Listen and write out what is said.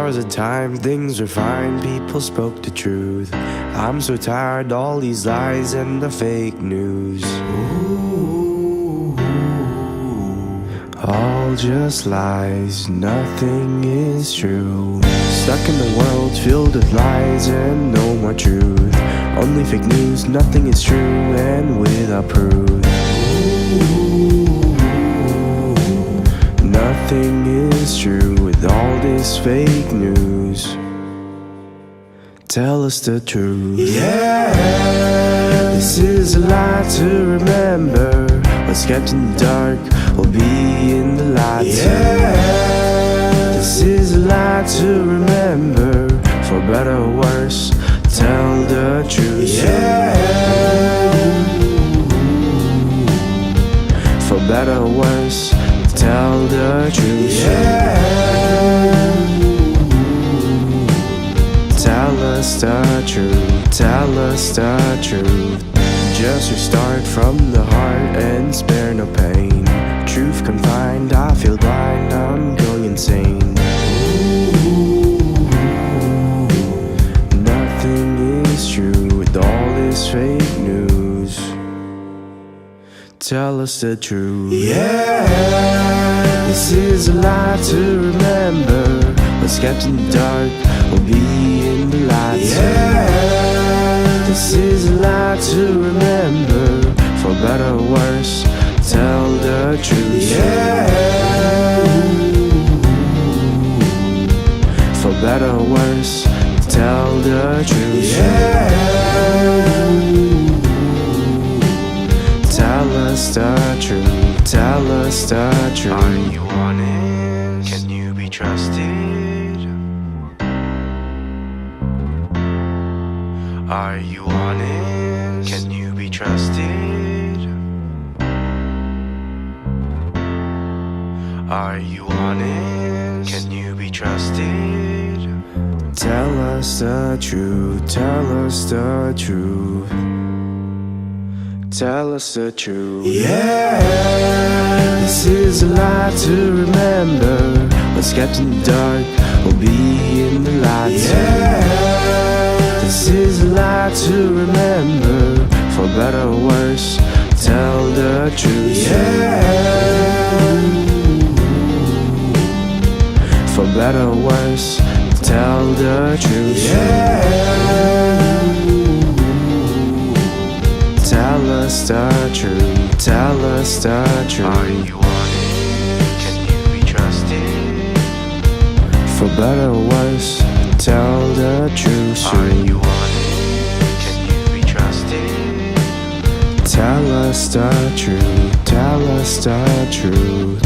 was a time things were fine, people spoke the truth. I'm so tired, all these lies and the fake news. Ooh, all just lies, nothing is true. Stuck in the world filled with lies and no more truth. Only fake news, nothing is true and without proof. Nothing is true with all this fake news. Tell us the truth. Yeah, this is a lie to remember. What's kept in the dark will be in the light. Yeah, this is a lie to remember. For better or worse, tell the truth. Yeah, for better or worse, tell the truth. Yeah, tell us the truth. Tell us the truth. Just restart from the heart and spare no pain. Truth confined, I feel blind, I'm going insane. Nothing is true with all this fake news. Tell us the truth. Yeah, this is a lie to remember. What's kept in the dark will be in the light. Yeah, this is a lie to remember. For better or worse, tell the truth. Yeah, for better or worse, tell the truth. Yeah, tell us the truth. Tell us the truth. Are you honest? Can you be trusted? Are you honest? Can you be trusted? Are you honest? Can you be trusted? Tell us the truth. Tell us the truth. Tell us the truth. Yeah, this is a lie to remember. What's kept in the dark will be in the light. Yeah, this is a lie to remember. For better or worse, tell the truth. Yeah, for better or worse, tell the truth. Yeah, tell us the truth. Tell us the truth. Are you honest? Can you be trusted? For better or worse, tell the truth. Are you honest? Can you be trusted? Tell us the truth. Tell us the truth.